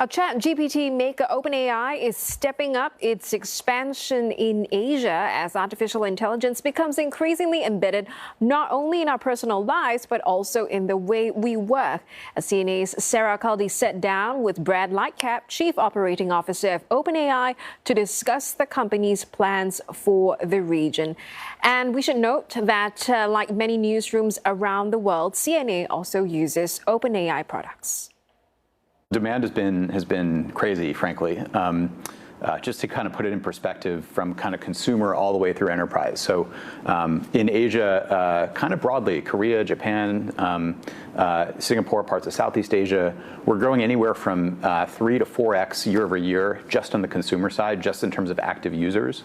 A ChatGPT maker OpenAI is stepping up its expansion in Asia as artificial intelligence becomes increasingly embedded not only in our personal lives, but also in the way we work. As CNA's Sarah Al-Khaldi sat down with Brad Lightcap, Chief Operating Officer of OpenAI, to discuss the company's plans for the region. And we should note that, like many newsrooms around the world, CNA also uses OpenAI products. Demand has been crazy, frankly. Just to kind of put it in perspective, from kind of consumer all the way through enterprise. So in Asia, kind of broadly, Korea, Japan, Singapore, parts of Southeast Asia, we're growing anywhere from 3 to 4x year over year just on the consumer side, just in terms of active users.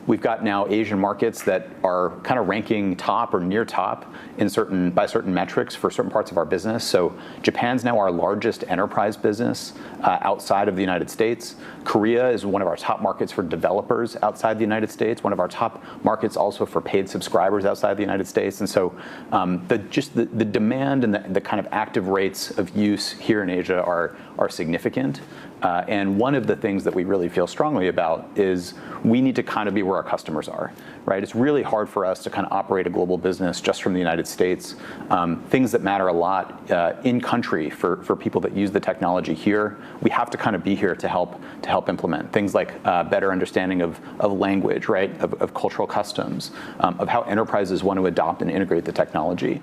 We've got now Asian markets that are kind of ranking top or near top by certain metrics for certain parts of our business. So Japan's now our largest enterprise business outside of the United States. Korea is one of our top markets for developers outside the United States, one of our top markets also for paid subscribers outside the United States. And so the demand and the kind of active rates of use here in Asia are significant. And one of the things that we really feel strongly about is we need to kind of be where our customers are, right? It's really hard for us to kind of operate a global business just from the United States. Things that matter a lot in country for people that use the technology here, we have to kind of be here to help implement things like better understanding of language, right? Of cultural customs, of how enterprises want to adopt and integrate the technology.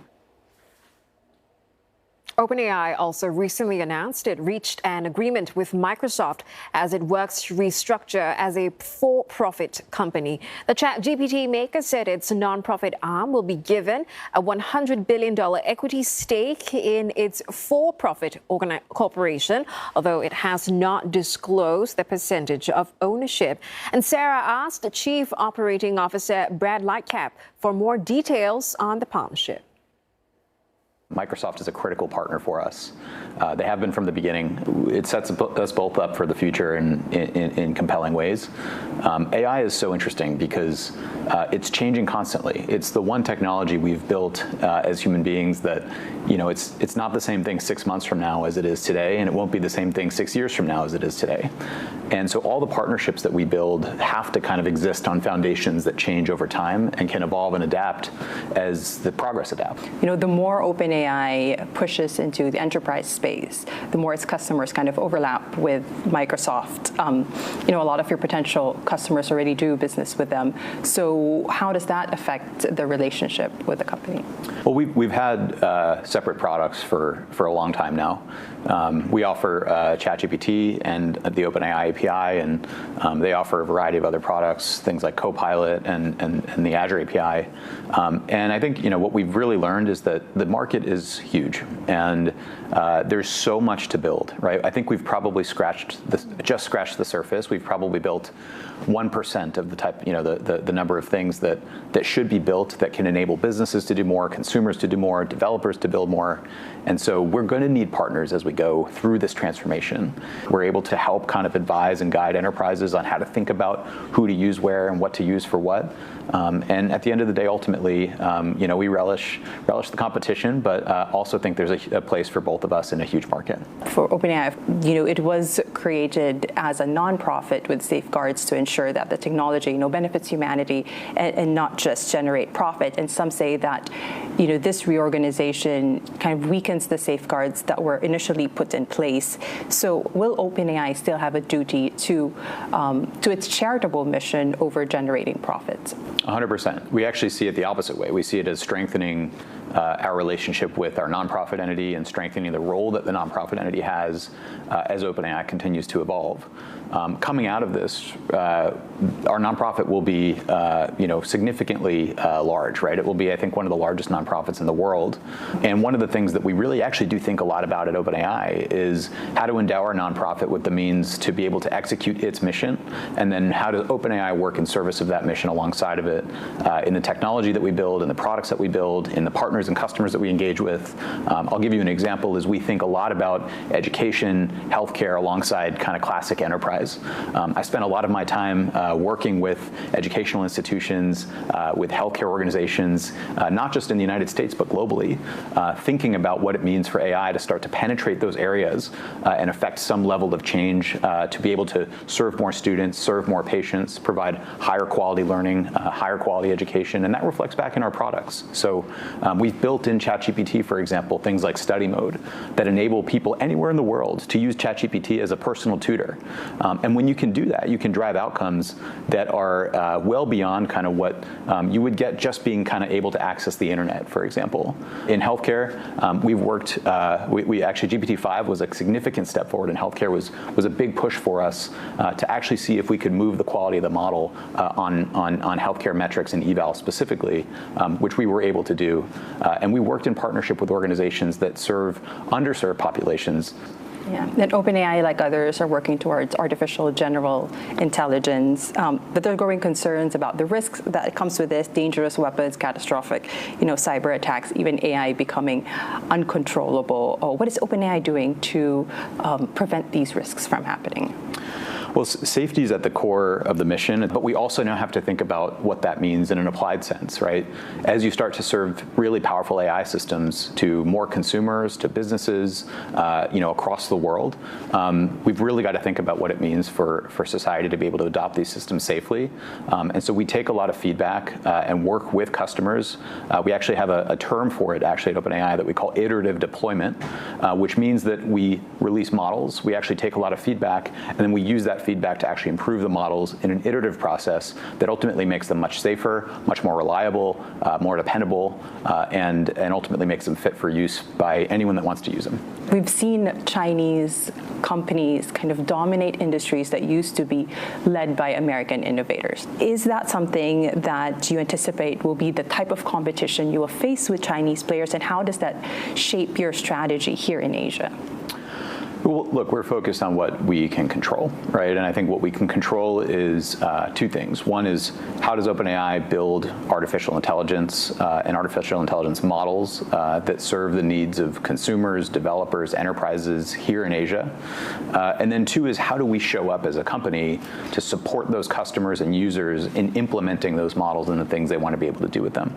OpenAI also recently announced it reached an agreement with Microsoft as it works to restructure as a for-profit company. The ChatGPT maker said its nonprofit arm will be given a $100 billion equity stake in its for-profit corporation, although it has not disclosed the percentage of ownership. And Sarah asked Chief Operating Officer Brad Lightcap for more details on the partnership. Microsoft is a critical partner for us. They have been from the beginning. It sets us both up for the future in compelling ways. AI is so interesting because it's changing constantly. It's the one technology we've built as human beings that, it's not the same thing 6 months from now as it is today, and it won't be the same thing 6 years from now as it is today. And so all the partnerships that we build have to kind of exist on foundations that change over time and can evolve and adapt as the progress adapts. The more OpenAI pushes into the enterprise space, the more its customers kind of overlap with Microsoft. A lot of your potential customers already do business with them. So how does that affect the relationship with the company? Well, we've had separate products for a long time now. We offer ChatGPT and the OpenAI API, and they offer a variety of other products, things like Copilot and the Azure API. And I think what we've really learned is that the market is huge, and there's so much to build, right? I think we've probably just scratched the surface. We've probably built 1% of the type, the number of things that should be built that can enable businesses to do more, consumers to do more, developers to build more. And so we're going to need partners as we go through this transformation. We're able to help kind of advise and guide enterprises on how to think about who to use where and what to use for what. And at the end of the day, ultimately, we relish the competition, but also think there's a place for both of us in a huge market. For OpenAI, it was created as a nonprofit with safeguards to ensure that the technology, benefits humanity and not just generate profit. And some say that, this reorganization kind of weakens the safeguards that were initially put in place. So will OpenAI still have a duty to its charitable mission over generating profits? 100%. We actually see it the opposite way. We see it as strengthening our relationship with our nonprofit entity and strengthening the role that the nonprofit entity has as OpenAI continues to evolve. Coming out of this, our nonprofit will be, significantly large, right? It will be, I think, one of the largest nonprofits in the world. And one of the things that we really actually do think a lot about at OpenAI is how to endow our nonprofit with the means to be able to execute its mission, and then how does OpenAI work in service of that mission alongside of it, in the technology that we build, in the products that we build, in the partners partners and customers that we engage with. I'll give you an example is we think a lot about education, healthcare alongside kind of classic enterprise. I spent a lot of my time working with educational institutions, with healthcare organizations, not just in the United States, but globally, thinking about what it means for AI to start to penetrate those areas and affect some level of change to be able to serve more students, serve more patients, provide higher quality learning, higher quality education, and that reflects back in our products. So we've built in ChatGPT, for example, things like study mode that enable people anywhere in the world to use ChatGPT as a personal tutor. And when you can do that, you can drive outcomes that are well beyond kind of what you would get just being kind of able to access the internet, for example. In healthcare, we've worked, we actually, GPT-5 was a significant step forward in healthcare, was a big push for us to actually see if we could move the quality of the model on healthcare metrics and eval specifically, which we were able to do. And we worked in partnership with organizations that serve underserved populations. Yeah, and OpenAI, like others, are working towards artificial general intelligence, but there are growing concerns about the risks that comes with this: dangerous weapons, catastrophic, cyber attacks, even AI becoming uncontrollable. What is OpenAI doing to prevent these risks from happening? Well, safety is at the core of the mission, but we also now have to think about what that means in an applied sense, right? As you start to serve really powerful AI systems to more consumers, to businesses, across the world, we've really got to think about what it means for society to be able to adopt these systems safely. And so we take a lot of feedback and work with customers. We actually have a term for it actually at OpenAI that we call iterative deployment, which means that we release models, we actually take a lot of feedback, and then we use that feedback to actually improve the models in an iterative process that ultimately makes them much safer, much more reliable, more dependable, and ultimately makes them fit for use by anyone that wants to use them. We've seen Chinese companies kind of dominate industries that used to be led by American innovators. Is that something that you anticipate will be the type of competition you will face with Chinese players, and how does that shape your strategy here in Asia? Well, look, we're focused on what we can control, right? And I think what we can control is two things. One is, how does OpenAI build artificial intelligence and artificial intelligence models that serve the needs of consumers, developers, enterprises here in Asia? And then two is, how do we show up as a company to support those customers and users in implementing those models and the things they want to be able to do with them?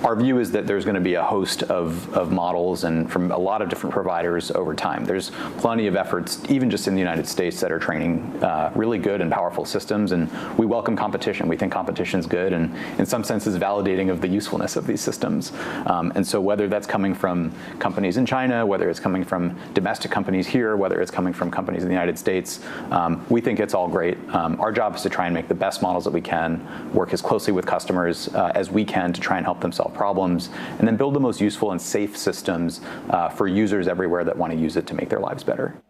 Our view is that there's going to be a host of models and from a lot of different providers over time. There's plenty of efforts, even just in the United States, that are training really good and powerful systems, and we welcome competition. We think competition is good and in some senses validating of the usefulness of these systems. And so whether that's coming from companies in China, whether it's coming from domestic companies here, whether it's coming from companies in the United States, we think it's all great. Our job is to try and make the best models that we can, work as closely with customers as we can to try and help them solve problems, and then build the most useful and safe systems for users everywhere that want to use it to make their lives better.